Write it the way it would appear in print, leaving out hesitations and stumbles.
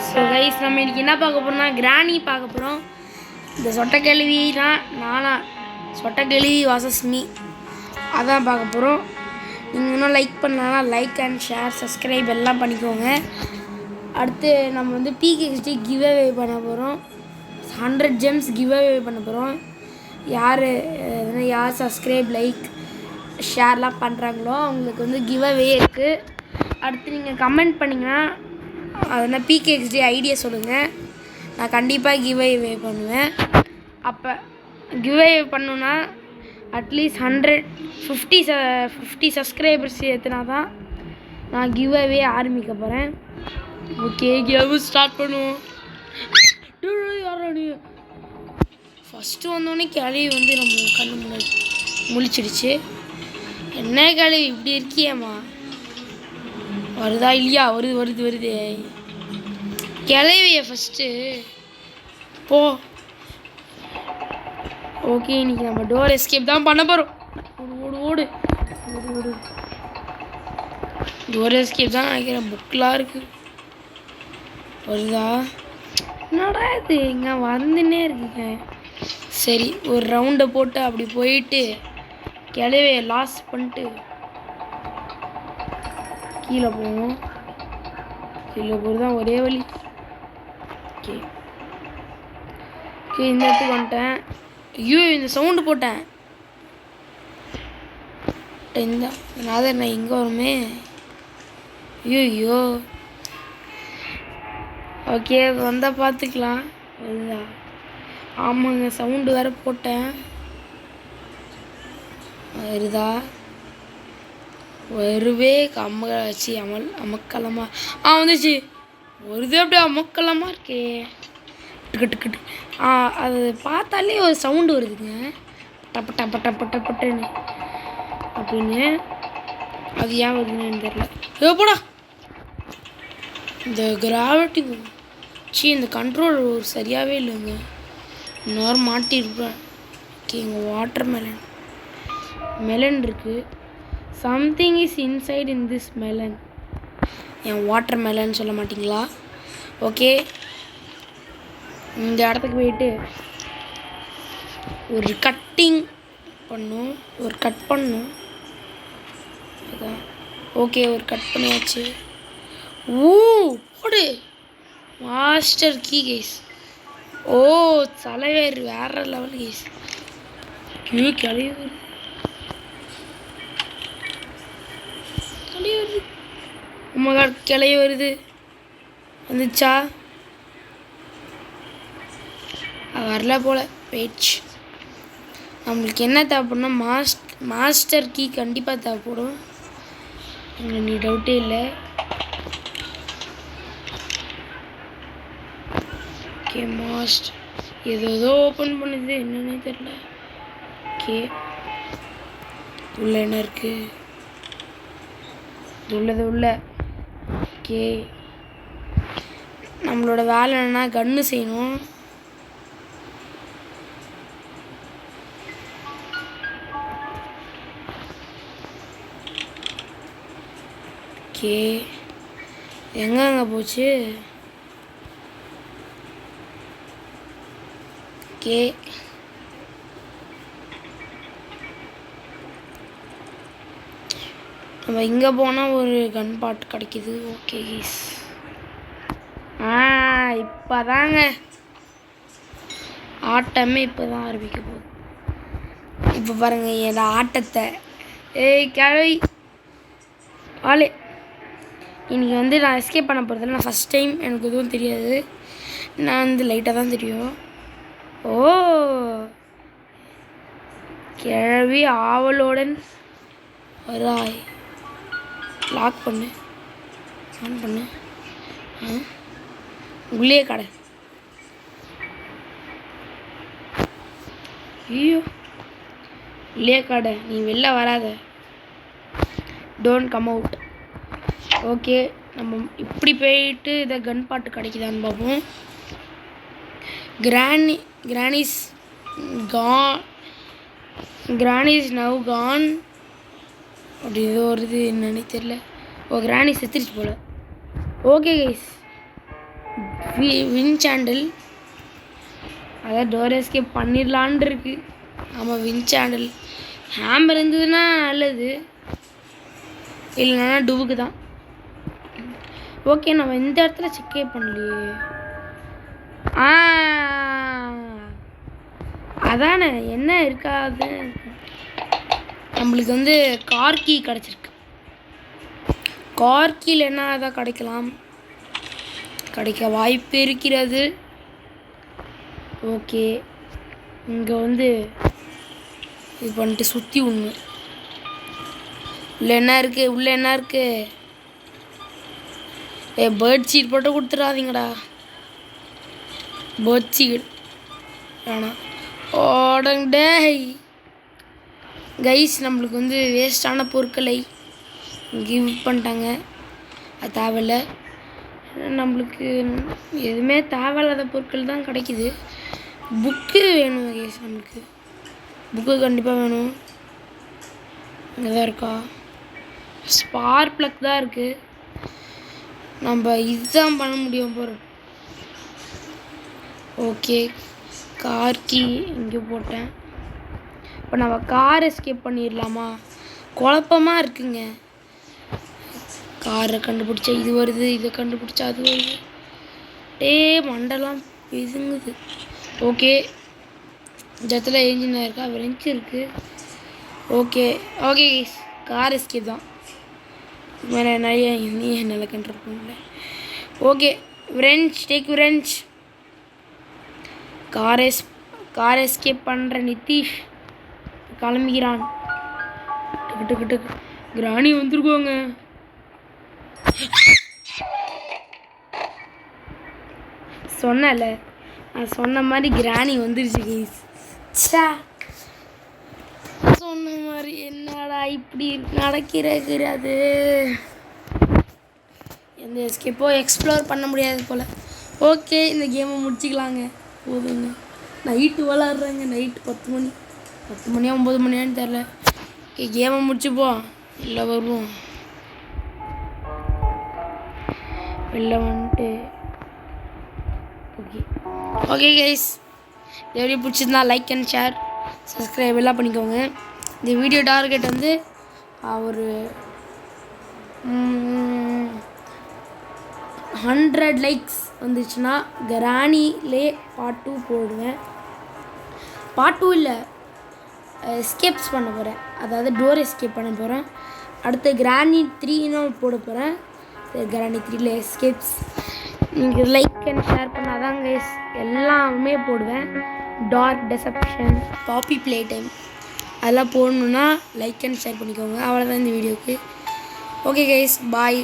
So guys நம்ம இன்றைக்கி என்ன பார்க்க போகிறோம்னா கிராணி பார்க்க போகிறோம். இந்த சொட்டைக்கிழவினா நானா சொட்டைக்கிழவி வாசஸ் மீ அதான் பார்க்க போகிறோம். நீங்கள் இன்னும் லைக் பண்ணலன்னா லைக் அண்ட் ஷேர் சப்ஸ்கிரைப் எல்லாம் பண்ணிக்கோங்க. அடுத்து நம்ம வந்து பிகேஎஸ்டி கிவ் அவே பண்ண போகிறோம். 100 gems கிவ் அவே பண்ண போகிறோம். யார் சப்ஸ்கிரைப் லைக் ஷேர்லாம் பண்ணுறாங்களோ அவங்களுக்கு வந்து கிவ் அவே இருக்குது. அடுத்து நீங்கள் கமெண்ட் பண்ணிங்கன்னா அதனால் பிகேஎஸ்டி ஐடியா சொல்லுங்கள், நான் கண்டிப்பாக கிவ் அவே பண்ணுவேன். அப்போ கிவ் அவே பண்ணுன்னா அட்லீஸ்ட் 50 சப்ஸ்கிரைபர்ஸ் ஏற்றுனா தான் நான் கிவ் அவே ஆரம்பிக்க போகிறேன். ஓகே, கிவ் ஸ்டார்ட் பண்ணுவோம். ஃபஸ்ட்டு வந்தோடனே கிளவி வந்து நம்ம கண்ணு முன்னாடி முழிச்சிடுச்சு. என்ன கிளவி இப்படி இருக்கியம்மா, வருதா இல்லையா? வருது கிளவிய ஃபஸ்ட்டு போ. ஓகே, இன்னைக்கு நம்ம டோர் எஸ்கேப் தான் பண்ண போகிறோம். ஓடு டோர் எஸ்கேப் தான் நினைக்கிறேன். புக்கெலாம் இருக்குது. வருதா? என்னடா இது இங்கே வந்துன்னே இருக்குங்க. சரி, ஒரு ரவுண்டை போட்டு அப்படி போயிட்டு கிளவியை லாஸ் பண்ணிட்டு கீழே போவோம். கீழே போகிறது தான் ஒரே வழி. ஓகே, இந்த இடத்துக்கு வந்துட்டேன். ஐயோ, இந்த சவுண்டு போட்டேன். அதனால் நான் இங்கே வருமே. ஐயோ ஓகே, வந்தால் பார்த்துக்கலாம். வருதா? ஆமாங்க, சவுண்டு வேறு போட்டேன். வருதா? வருவே வச்சு அமக்கலமா வந்துச்சு. வருது அப்படியே அமக்கலமா இருக்கே. டிக்கெட்டு அது பார்த்தாலே ஒரு சவுண்டு வருதுங்க, டப்பட்டுன்னு அப்படின்னு. அது ஏன் வருதுன்னு தெரியல. போடா, இந்த கிராவிட்டி இந்த கண்ட்ரோல் ஒரு சரியாகவே இல்லைங்க. இன்னொரு மாட்டிருப்பேன். ஓகே, இங்கே வாட்டர் மெலன் இருக்குது. Something is inside in this melon. என் வாட்டர் மெலன் சொல்ல மாட்டிங்களா? ஓகே, இந்த இடத்துக்கு போயிட்டு ஒரு கட்டிங் பண்ணும். ஒரு கட் பண்ணும். அதான் ஓகே, ஒரு கட் பண்ணியாச்சு. போடு மாஸ்டர் கீ கைஸ். தலைவர் வேற லெவல் கைஸ். கிளவி வருது. கிளவி வருது. வந்துச்சா? வரல போல. போயிடுச்சு. நம்மளுக்கு என்ன தேவைப்படும்னா மாஸ்டர் கீ கண்டிப்பாக தேவைப்படும். நீ டவுட்டே இல்லை. ஓகே, ஏதோ ஓப்பன் பண்ணுது, என்னன்னே தெரியல. ஓகே, உள்ள என்ன இருக்கு? உள்ள ஓகே, நம்மளோட வேலை என்னன்னா கன்னு செய்யணும். ஓகே, எங்க போச்சு? ஓகே, நம்ம இங்கே போனால் ஒரு கன் பாட் கிடைக்கிது. ஓகே கைஸ், இப்போ தாங்க ஆட்டமே இப்போ தான் ஆரம்பிக்க போகுது. இப்போ பாருங்கள் என் ஆட்டத்தை. கிழவி ஆளே. இன்றைக்கி வந்து நான் எஸ்கேப் பண்ண போகிறதில்ல. நான் ஃபஸ்ட் டைம், எனக்கு எதுவும் தெரியாது. நான் வந்து லைட்டாக தான் தெரியும். கிழவி ஆவலுடன் வராய். லாக் பண்ணு, ஆன் பண்ணு. உள்ளே கடை. ஐயோ, உள்ளே கடை. நீ வெளில வராத. Don't come out. ஓகே, நம்ம இப்படி போயிட்டு இதை கன் பாட்டு கிடைக்குதான்னு பார்ப்போம். கிரானிஸ் நவ் கான். அப்படி ஏதோ வருது, என்னன்னு தெரியல. கிரானி செத்துருச்சு போல. ஓகே கைஸ், வின் சாண்டில், அதான் டோர் எஸ்கேப் பண்ணிடலான் இருக்கு. ஆமாம், வின் சாண்டில். ஹேமர் இருந்ததுன்னா நல்லது, இல்லைன்னா டுவுக்கு தான். ஓகே, நம்ம இந்த இடத்துல செக்கே பண்ணலையே. அதானே என்ன இருக்காது. நம்மளுக்கு வந்து கார் கீ கிடச்சிருக்கு. கார் கீயில் என்ன அதான் கிடைக்க வாய்ப்பு இருக்கிறது. ஓகே, இங்கே வந்து இது பண்ணிட்டு சுற்றி ஒன்று உள்ளே என்ன இருக்குது? பேர்ட் சீட் போட்டு கொடுத்துடாதீங்கடா. பேர்ட் சீட் வேணாம். ஓடண்டே கைஸ், நம்மளுக்கு வந்து வேஸ்டான பொருட்களை கிவ் பண்ணிட்டாங்க. அது தேவையில்லை. நம்மளுக்கு எதுவுமே தேவையில்லாத பொருட்கள் தான் கிடைக்குது. புக்கு வேணும் கைஸ், நம்மளுக்கு புக்கு கண்டிப்பாக வேணும். இங்கே தான் இருக்கா? ஸ்பார்க் ப்ளக் தான் இருக்குது. நம்ம இதுதான் பண்ண முடியும் போகிறோம். ஓகே, கார் கீ இங்கே போட்டேன். இப்போ நம்ம கார் எஸ்கேப் பண்ணிடலாமா? குழப்பமாக இருக்குங்க. காரை கண்டுபிடிச்சா இது வருது, இதை கண்டுபிடிச்சா அது வருது. மண்டெல்லாம் பிதுங்குது. ஓகே, இந்த இடத்துல என்ஜின் இருக்கா? விரெஞ்ச் இருக்குது. ஓகே கார் எஸ்கேப் தான். மேலே நிறைய நல்லா கண்ட்ரோல் பண்ணல. Okay, take wrench. Car escape பண்ணுற நிதிஷ் கிளம்புகிறான். டக்கு கிராணி வந்துருக்கோங்க. சொன்னல, நான் சொன்ன மாதிரி கிராணி வந்துருச்சு கைஸ். சொன்ன மாதிரி என்னடா இப்படி நடக்கிறது. எந்த எஸ்கேப்போ எக்ஸ்ப்ளோர் பண்ண முடியாது போல். ஓகே, இந்த கேமை முடிச்சிக்கலாங்க. போதுங்க, நைட்டு விளாட்றாங்க. நைட்டு 10 மணியா 9 மணியான்னு தெரில. ஓகே, கேமை முடிச்சுப்போம். இல்லை வருவோம் வெளில வந்துட்டு. ஓகே கைஸ், இந்த வீடியோ பிடிச்சிருந்தா லைக் அண்ட் ஷேர், சப்ஸ்கிரைப் எல்லாம் பண்ணிக்கோங்க. இந்த வீடியோ டார்கெட் வந்து ஒரு 100 லைக்ஸ் வந்துச்சுன்னா கிராணிலே பார்ட் 2 போடுவேன். பார்ட் 2 இல்லை, எஸ்கேப்ஸ் பண்ண போகிறேன். அதாவது டோர் எஸ்கேப் பண்ண போகிறேன். அடுத்து கிராணி 3 போட போகிறேன். கிராணி 3ல எஸ்கேப்ஸ். நீங்கள் லைக் அண்ட் ஷேர் பண்ணாதான் கைஸ் எல்லாமே போடுவேன். டார்க் டெசப்ஷன், பாப்பி ப்ளே டைம் அதெல்லாம் போடணுன்னா லைக் அண்ட் ஷேர் பண்ணிக்கோங்க. அவ்வளோதான் இந்த வீடியோக்கு. ஓகே கைஸ், பாய்.